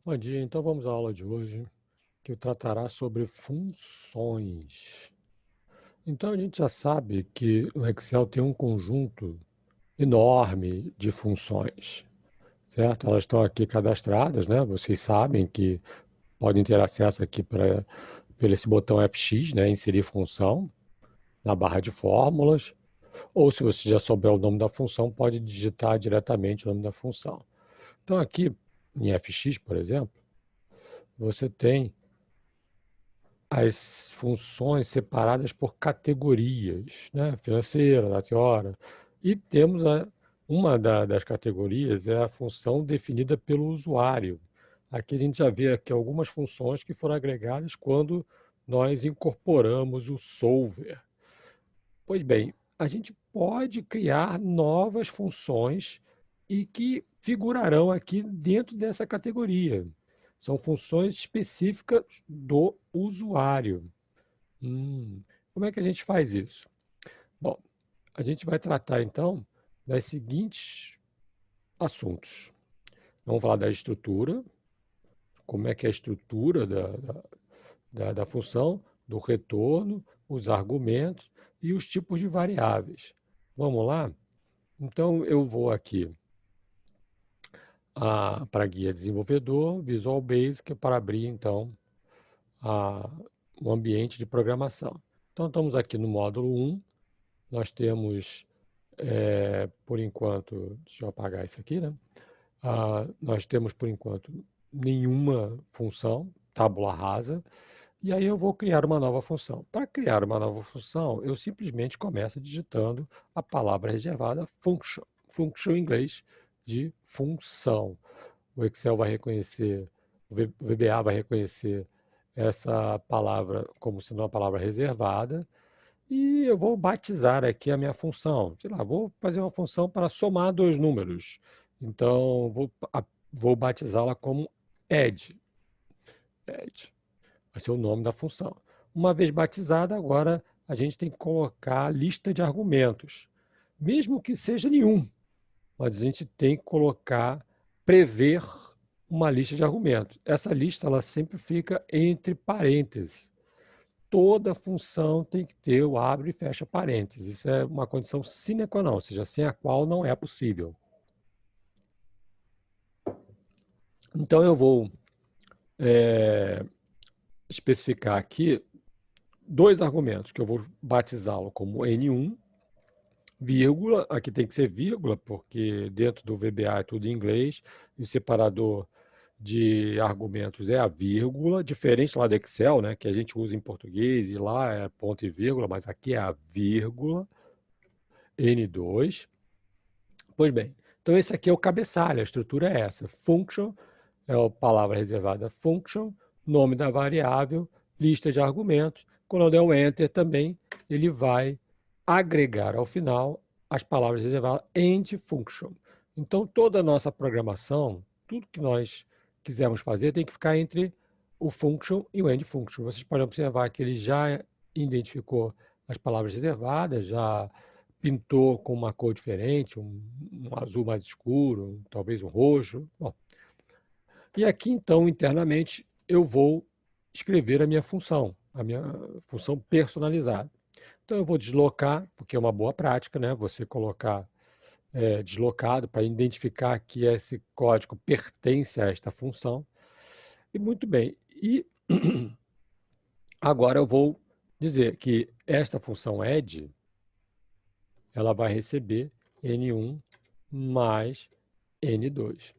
Bom dia, então vamos à aula de hoje, que tratará sobre funções. Então a gente já sabe que o Excel tem um conjunto enorme de funções, certo? Elas estão aqui cadastradas, né? Vocês sabem que podem ter acesso aqui por esse botão FX, né? Inserir função na barra de fórmulas, ou se você já souber o nome da função, pode digitar diretamente o nome da função. Então aqui em FX, por exemplo, você tem as funções separadas por categorias, né? Financeira, data e hora. E temos das categorias é a função definida pelo usuário. Aqui a gente já vê aqui algumas funções que foram agregadas quando nós incorporamos o solver. Pois bem, a gente pode criar novas funções e que figurarão aqui dentro dessa categoria. São funções específicas do usuário. Como é que a gente faz isso? Bom, a gente vai tratar então das seguintes assuntos. Vamos falar da estrutura, como é que é a estrutura da função, do retorno, os argumentos e os tipos de variáveis. Vamos lá? Então eu vou aqui para a guia desenvolvedor, Visual Basic, para abrir então a, o ambiente de programação. Então estamos aqui no módulo 1, nós temos por enquanto, deixa eu apagar isso aqui, né? Nós temos, por enquanto, nenhuma função, tábula rasa, e aí eu vou criar uma nova função. Para criar uma nova função, eu simplesmente começo digitando a palavra reservada function, function em inglês de função. O Excel vai reconhecer, o VBA vai reconhecer essa palavra como sendo uma palavra reservada, e eu vou batizar aqui a minha função. Sei lá, vou fazer uma função para somar dois números. Então, vou batizá-la como add. Add vai ser o nome da função. Uma vez batizada, agora a gente tem que colocar a lista de argumentos. Mesmo que seja nenhum, mas a gente tem que colocar, prever uma lista de argumentos. Essa lista ela sempre fica entre parênteses. Toda função tem que ter o abre e fecha parênteses. Isso é uma condição sine qua non, ou seja, sem a qual não é possível. Então eu vou especificar aqui dois argumentos, que eu vou batizá-lo como N1, vírgula, aqui tem que ser vírgula, porque dentro do VBA é tudo em inglês, e o separador de argumentos é a vírgula, diferente lá do Excel, né, que a gente usa em português, e lá é ponto e vírgula, mas aqui é a vírgula, N2. Pois bem, então esse aqui é o cabeçalho, a estrutura é essa. Function é a palavra reservada function, nome da variável, lista de argumentos. Quando eu der o Enter também, ele vai agregar ao final as palavras reservadas end function. Então toda a nossa programação, tudo que nós quisermos fazer, tem que ficar entre o function e o end function. Vocês podem observar que ele já identificou as palavras reservadas, já pintou com uma cor diferente, um azul mais escuro, talvez um roxo. Bom, e aqui, então, internamente, eu vou escrever a minha função personalizada. Então, eu vou deslocar, porque é uma boa prática, né? Você colocar deslocado para identificar que esse código pertence a esta função. E muito bem. E agora eu vou dizer que esta função add, ela vai receber N1 mais N2.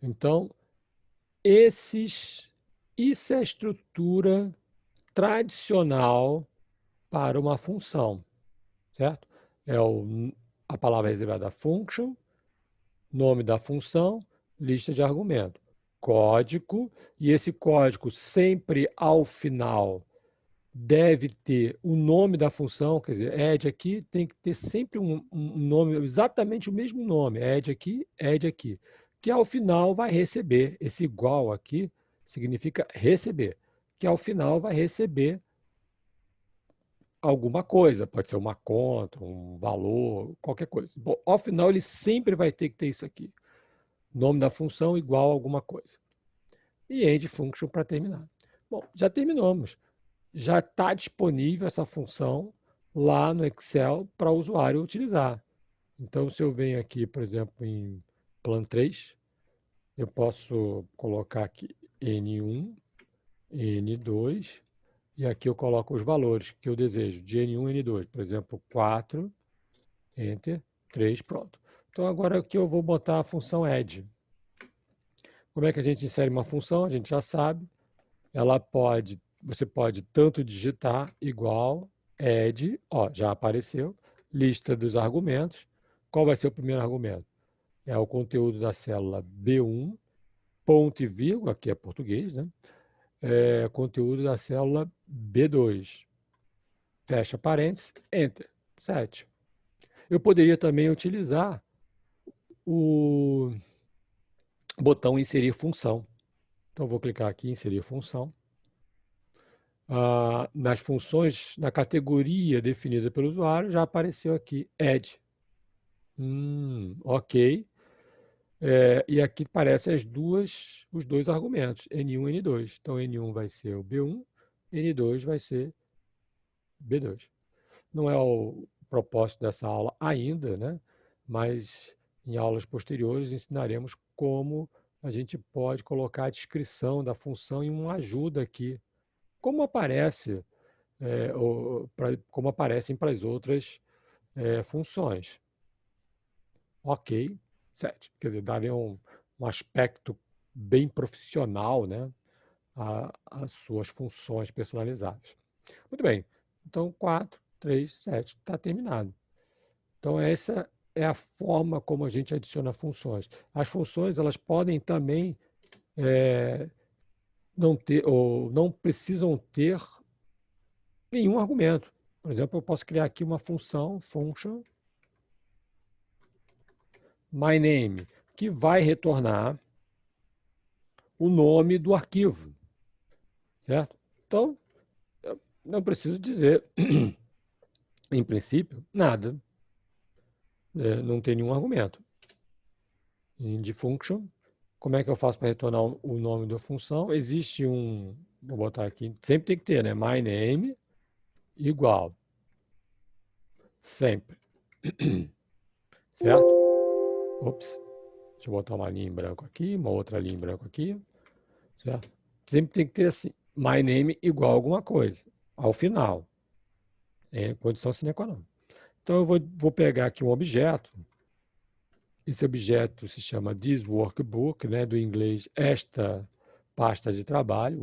Então, isso é a estrutura tradicional para uma função, certo? A palavra reservada function, nome da função, lista de argumento, código, e esse código sempre ao final deve ter o nome da função, quer dizer, add aqui tem que ter sempre um nome, exatamente o mesmo nome, add aqui, que ao final vai receber, esse igual aqui significa receber, que ao final vai receber alguma coisa, pode ser uma conta, um valor, qualquer coisa. Bom, ao final ele sempre vai ter que ter isso aqui. nome da função igual a alguma coisa. E end function para terminar. Bom, já terminamos. Já está disponível essa função lá no Excel para o usuário utilizar. Então, se eu venho aqui, por exemplo, em Plan 3, eu posso colocar aqui N1, N2, e aqui eu coloco os valores que eu desejo, de N1 e N2. Por exemplo, 4, Enter, 3, pronto. Então, agora aqui eu vou botar a função add. Como é que a gente insere uma função? A gente já sabe. Você pode tanto digitar igual, add, ó, já apareceu, lista dos argumentos. Qual vai ser o primeiro argumento? É o conteúdo da célula B1, ponto e vírgula, que é português, né? Conteúdo da célula B2. Fecha parênteses, Enter. 7. Eu poderia também utilizar o botão inserir função. Então, vou clicar aqui em inserir função. Nas funções, na categoria definida pelo usuário, já apareceu aqui add. Ok. E aqui aparecem os dois argumentos, N1 e N2. Então, N1 vai ser o B1, N2 vai ser B2. Não é o propósito dessa aula ainda, né? Mas em aulas posteriores ensinaremos como a gente pode colocar a descrição da função em uma ajuda aqui. Como aparece, como aparecem para as outras funções. Ok, 7. Quer dizer, daria um aspecto bem profissional, né, às suas funções personalizadas. Muito bem. Então, 4, 3, 7, está terminado. Então, essa é a forma como a gente adiciona funções. As funções, elas podem também não ter, ou não precisam ter nenhum argumento. Por exemplo, eu posso criar aqui uma função, function, myName, que vai retornar o nome do arquivo, certo? Então, eu não preciso dizer, em princípio, nada. Não tem nenhum argumento. End function, como é que eu faço para retornar o nome da função? Existe vou botar aqui, sempre tem que ter, né? myName igual, sempre, certo? Ops, deixa eu botar uma linha em branco aqui, uma outra linha em branco aqui, certo? Sempre tem que ter assim, myName igual a alguma coisa, ao final, condição sine qua non. Então, eu vou pegar aqui um objeto. Esse objeto se chama this workbook, né, do inglês esta pasta de trabalho,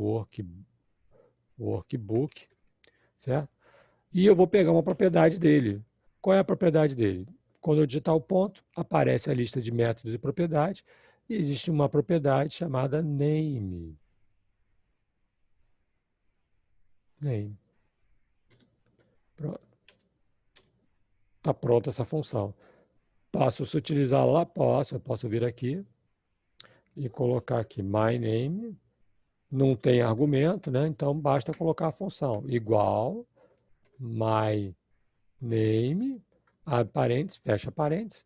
workbook, certo? E eu vou pegar uma propriedade dele. Qual é a propriedade dele? Quando eu digitar o ponto, aparece a lista de métodos e propriedades, e existe uma propriedade chamada name. Name. Pronto. Está pronta essa função. Posso utilizá-la? Eu posso vir aqui e colocar aqui myName. Não tem argumento, né? Então basta colocar a função igual myName, abre parênteses, fecha parênteses,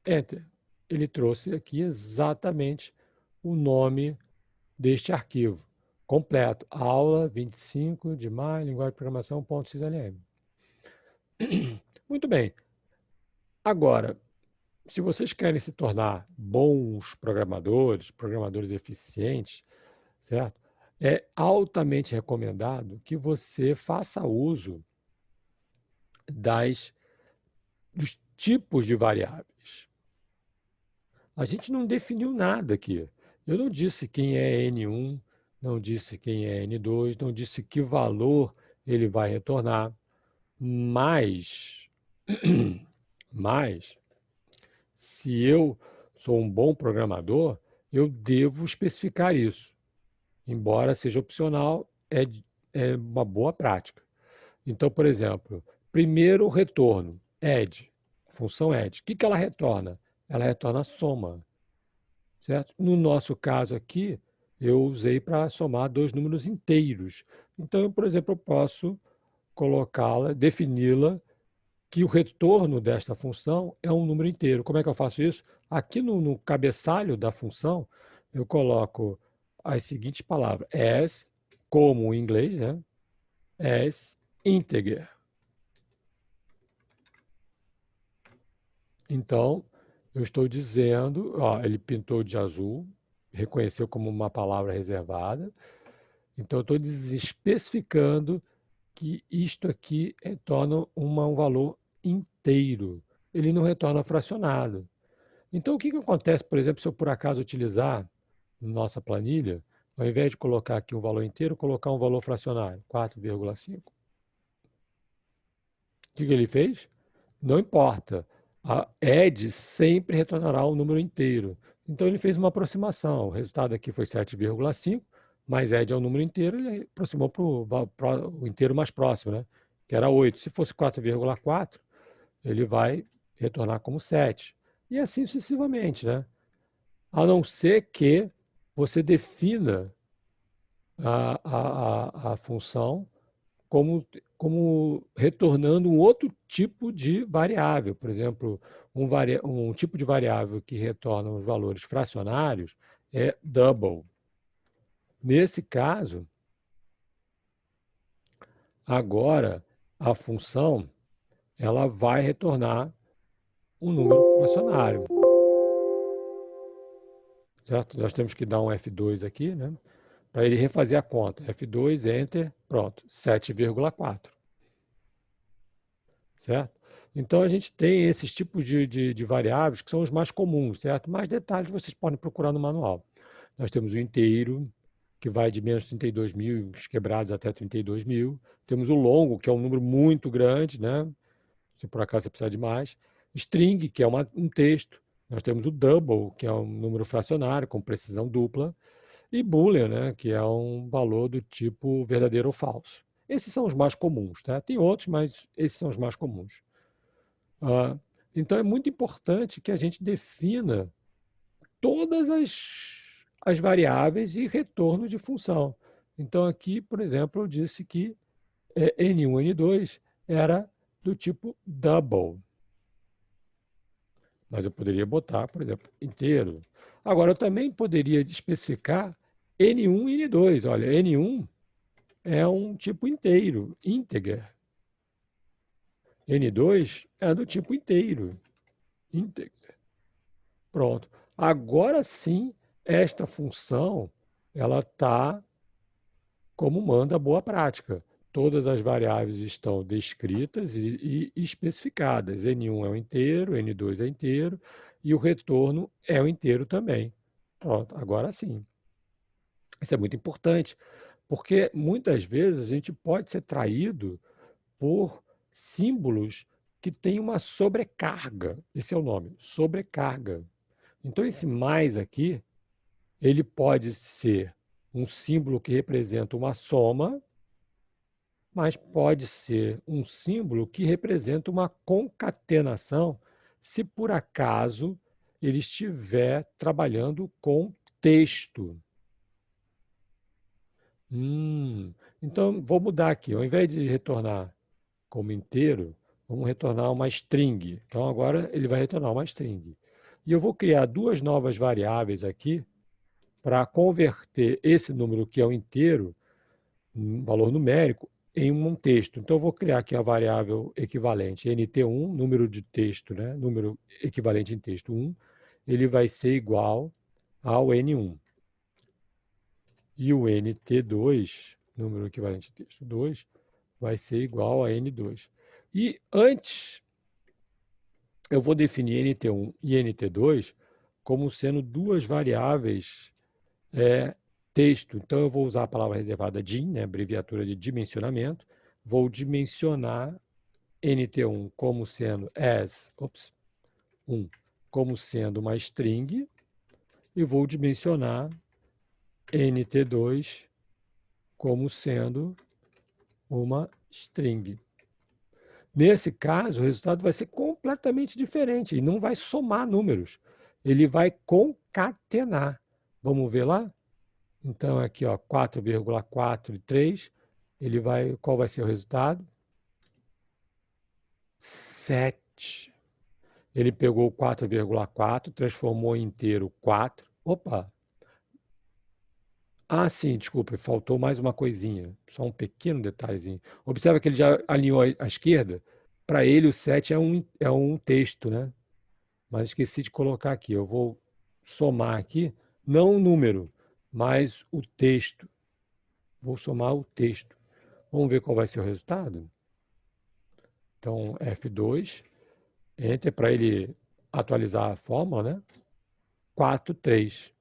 enter. Ele trouxe aqui exatamente o nome deste arquivo completo, aula 25 de maio, linguagem de programação.xlm. Muito bem. Agora, se vocês querem se tornar bons programadores eficientes, certo? É altamente recomendado que você faça uso dos tipos de variáveis. A gente não definiu nada aqui. Eu não disse quem é N1, não disse quem é N2, não disse que valor ele vai retornar, mas, mas se eu sou um bom programador, eu devo especificar isso. Embora seja opcional, é uma boa prática. Então, por exemplo, primeiro retorno, add, função add. O que ela retorna? Ela retorna a soma, certo? No nosso caso aqui, eu usei para somar dois números inteiros. Então, por exemplo, eu posso colocá-la, defini-la que o retorno desta função é um número inteiro. Como é que eu faço isso? Aqui no cabeçalho da função, eu coloco as seguintes palavras. As, como em inglês, né? As integer. Então, eu estou dizendo, ó, ele pintou de azul, reconheceu como uma palavra reservada. Então, eu estou especificando que isto aqui retorna um valor inteiro. Ele não retorna fracionado. Então, o que acontece, por exemplo, se eu por acaso utilizar nossa planilha, ao invés de colocar aqui um valor inteiro, colocar um valor fracionário, 4,5? O que ele fez? Não importa. A ED sempre retornará um número inteiro. Então, ele fez uma aproximação. O resultado aqui foi 7,5, mas ED é um número inteiro, ele aproximou para o inteiro mais próximo, né? Que era 8. Se fosse 4,4, ele vai retornar como 7. E assim sucessivamente, né? A não ser que você defina a função como retornando um outro tipo de variável. Por exemplo, um tipo de variável que retorna os valores fracionários é double. Nesse caso, agora a função ela vai retornar um número fracionário. Certo? Nós temos que dar um F2 aqui, né? Para ele refazer a conta. F2, Enter, pronto, 7,4. Certo? Então, a gente tem esses tipos de variáveis que são os mais comuns, certo? Mais detalhes vocês podem procurar no manual. Nós temos o inteiro, que vai de menos 32 mil, os quebrados até 32 mil. Temos o longo, que é um número muito grande, né? Se por acaso você precisar de mais. String, que é um texto. Nós temos o double, que é um número fracionário com precisão dupla. E Boolean, né, que é um valor do tipo verdadeiro ou falso. Esses são os mais comuns, tá? Tem outros, mas esses são os mais comuns. Ah, então é muito importante que a gente defina todas as variáveis e retorno de função. Então aqui, por exemplo, eu disse que N1, N2 era do tipo double. Mas eu poderia botar, por exemplo, inteiro. Agora, eu também poderia especificar N1 e N2. Olha, N1 é um tipo inteiro, integer. N2 é do tipo inteiro, integer. Pronto. Agora sim, esta função ela está como manda a boa prática. Todas as variáveis estão descritas e especificadas. N1 é o inteiro, N2 é inteiro e o retorno é o inteiro também. Pronto, agora sim. Isso é muito importante, porque muitas vezes a gente pode ser traído por símbolos que têm uma sobrecarga. Esse é o nome, sobrecarga. Então, esse mais aqui, ele pode ser um símbolo que representa uma soma, mas pode ser um símbolo que representa uma concatenação, se por acaso ele estiver trabalhando com texto. Então, vou mudar aqui. Ao invés de retornar como inteiro, vamos retornar uma string. Então, agora ele vai retornar uma string. E eu vou criar duas novas variáveis aqui para converter esse número que é o inteiro, um valor numérico, em um texto. Então, eu vou criar aqui a variável equivalente nt1, número de texto, né? Número equivalente em texto 1, ele vai ser igual ao n1. E o nt2, número equivalente em texto 2, vai ser igual a n2. E antes, eu vou definir nt1 e nt2 como sendo duas variáveis texto. Então, eu vou usar a palavra reservada dim, né, abreviatura de dimensionamento. Vou dimensionar nt1 como sendo 1 como sendo uma string e vou dimensionar nt2 como sendo uma string. Nesse caso, o resultado vai ser completamente diferente e não vai somar números. Ele vai concatenar. Vamos ver lá? Então, aqui, 4,4 e 3, qual vai ser o resultado? 7. Ele pegou o 4,4, transformou em inteiro 4. Opa! Ah, sim, desculpa, faltou mais uma coisinha. Só um pequeno detalhezinho. Observa que ele já alinhou à esquerda. Para ele, o 7 é um texto, né? Mas esqueci de colocar aqui. Eu vou somar aqui, não o número, mas o texto. Vou somar o texto. Vamos ver qual vai ser o resultado? Então, F2, Enter, para ele atualizar a fórmula, né? 4, 3,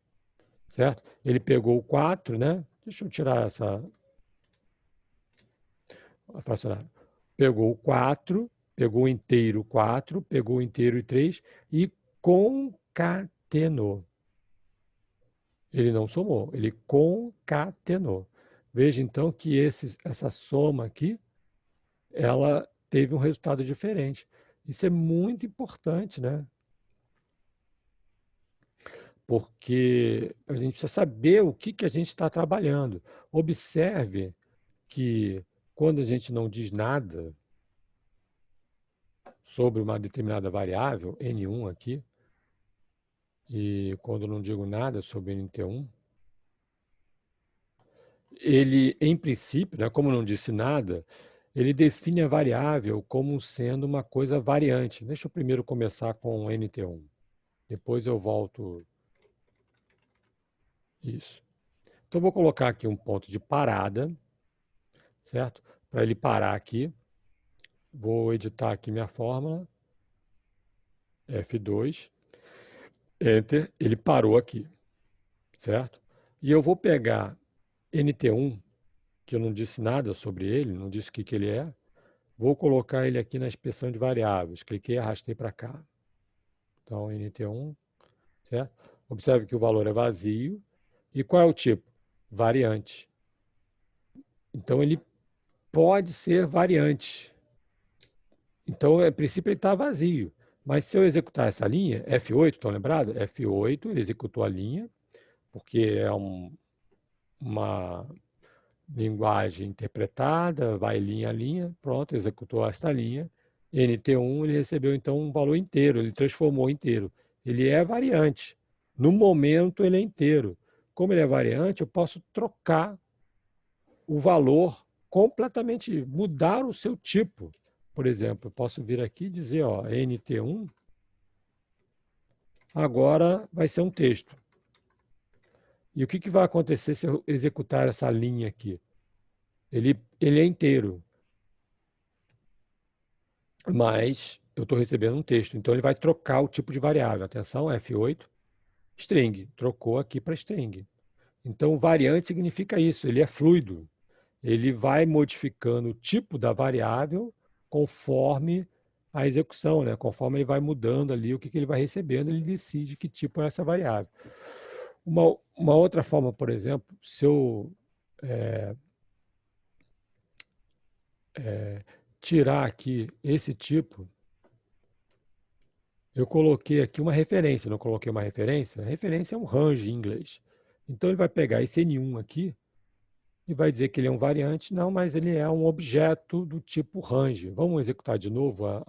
certo? Ele pegou o 4, né? Deixa eu tirar essa fracionária. Pegou o 4, pegou o inteiro 4, pegou o inteiro 3 e concatenou. Ele não somou, ele concatenou. Veja então que essa soma aqui, ela teve um resultado diferente. Isso é muito importante, né? Porque a gente precisa saber o que a gente está trabalhando. Observe que quando a gente não diz nada sobre uma determinada variável, N1 aqui, e quando eu não digo nada sobre NT1, ele, em princípio, né, como eu não disse nada, ele define a variável como sendo uma coisa variante. Deixa eu primeiro começar com NT1. Depois eu volto isso. Então, eu vou colocar aqui um ponto de parada, certo? Para ele parar aqui. Vou editar aqui minha fórmula. F2. Enter. Ele parou aqui, certo? E eu vou pegar NT1, que eu não disse nada sobre ele, não disse o que ele é. Vou colocar ele aqui na inspeção de variáveis. Cliquei e arrastei para cá. Então, NT1, certo? Observe que o valor é vazio. E qual é o tipo? Variante. Então, ele pode ser variante. Então, a princípio, ele está vazio. Mas se eu executar essa linha, F8, estão lembrados? F8, ele executou a linha, porque é uma linguagem interpretada, vai linha a linha, pronto, executou esta linha. NT1, ele recebeu então um valor inteiro, ele transformou inteiro. Ele é variante. No momento, ele é inteiro. Como ele é variante, eu posso trocar o valor completamente, mudar o seu tipo. Por exemplo, eu posso vir aqui e dizer, ó, NT1 agora vai ser um texto. E o que vai acontecer se eu executar essa linha aqui? Ele é inteiro, mas eu estou recebendo um texto. Então, ele vai trocar o tipo de variável. Atenção, F8, string. Trocou aqui para string. Então, variante significa isso, ele é fluido. Ele vai modificando o tipo da variável conforme a execução, né? Conforme ele vai mudando ali o que ele vai recebendo, ele decide que tipo é essa variável. Uma outra forma, por exemplo, se eu tirar aqui esse tipo, eu coloquei aqui uma referência, não coloquei uma referência? A referência é um range em inglês. Então ele vai pegar esse N1 aqui e vai dizer que ele é um variante, não, mas ele é um objeto do tipo range. Vamos executar de novo a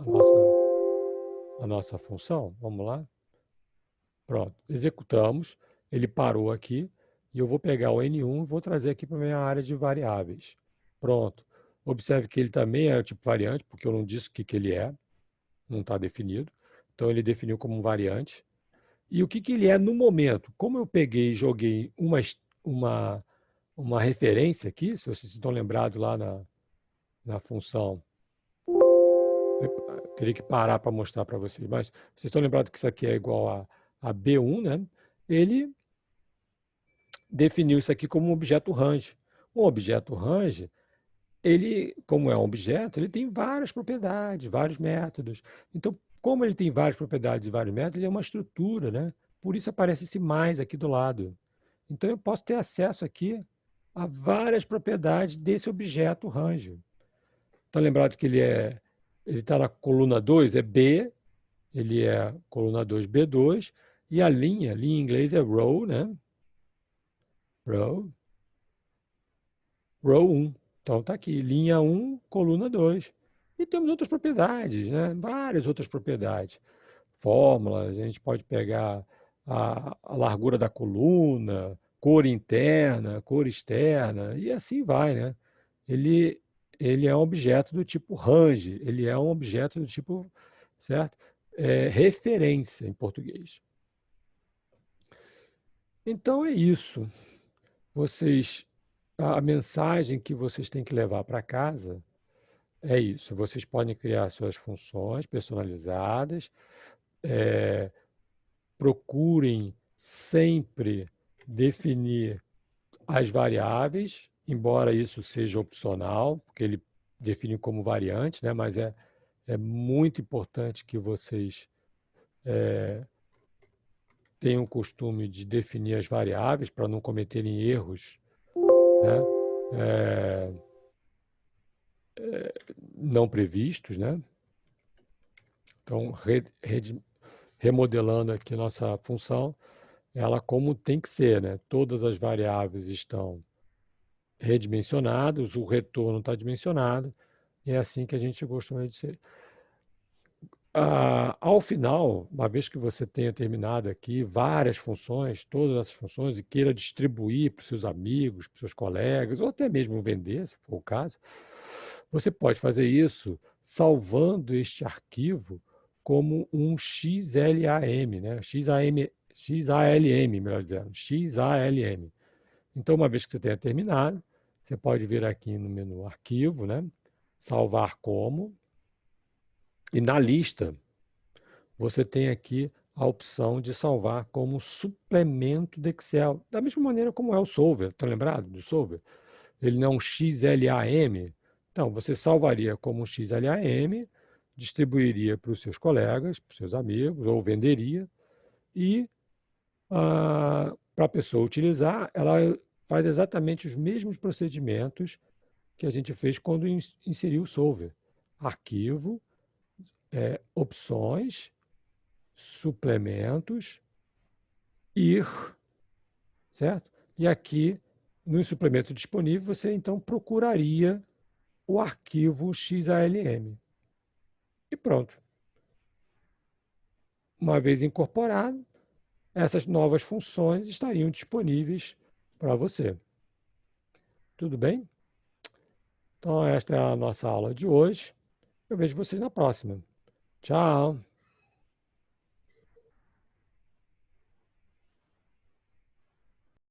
nossa função? Vamos lá? Pronto, executamos, ele parou aqui e eu vou pegar o N1 e vou trazer aqui para a minha área de variáveis. Pronto. Observe que ele também é o tipo variante, porque eu não disse o que ele é, não está definido. Então ele definiu como um variante. E o que ele é no momento? Como eu peguei e joguei uma, uma referência aqui, se vocês estão lembrados lá na função, eu teria que parar para mostrar para vocês, mas vocês estão lembrados que isso aqui é igual a B1, né? Ele definiu isso aqui como um objeto range. Um objeto range, ele, como é um objeto, ele tem várias propriedades, vários métodos. Então, como ele tem várias propriedades e vários métodos, ele é uma estrutura, né? Por isso aparece esse mais aqui do lado. Então, eu posso ter acesso aqui a várias propriedades desse objeto range. Está lembrado que ele está na coluna 2, é B, ele é coluna 2, B2, e a linha em inglês é row, né? Row, row 1. Então está aqui, linha 1, coluna 2. E temos outras propriedades, né? Várias outras propriedades. Fórmulas, a gente pode pegar a largura da coluna, cor interna, cor externa, e assim vai, né? Ele, ele é um objeto do tipo range, ele é um objeto do tipo, certo? Referência em português. Então é isso. Vocês, a mensagem que vocês têm que levar para casa é isso. Vocês podem criar suas funções personalizadas, eh, procurem sempre definir as variáveis, embora isso seja opcional, porque ele define como variante, né? Mas é muito importante que vocês tenham o costume de definir as variáveis para não cometerem erros, né? É, não previstos, né? Então, remodelando aqui nossa função, ela como tem que ser, né? Todas as variáveis estão redimensionadas, o retorno está dimensionado, e é assim que a gente costuma dizer. Ao final, uma vez que você tenha terminado aqui várias funções, todas essas funções, e queira distribuir para os seus amigos, para os seus colegas, ou até mesmo vender, se for o caso, você pode fazer isso salvando este arquivo como um XLAM, né? XALM, melhor dizendo, XALM. Então, uma vez que você tenha terminado, você pode vir aqui no menu Arquivo, né? Salvar como, e na lista você tem aqui a opção de salvar como suplemento do Excel, da mesma maneira como é o Solver, está lembrado do Solver? Ele não é um XLAM, então você salvaria como um XLAM, distribuiria para os seus colegas, para os seus amigos, ou venderia, e para a pessoa utilizar, ela faz exatamente os mesmos procedimentos que a gente fez quando inseriu o Solver. Arquivo, opções, suplementos, ir, certo? E aqui, no suplemento disponível, você então procuraria o arquivo XALM. E pronto. Uma vez incorporado, essas novas funções estariam disponíveis para você. Tudo bem? Então, esta é a nossa aula de hoje. Eu vejo vocês na próxima. Tchau!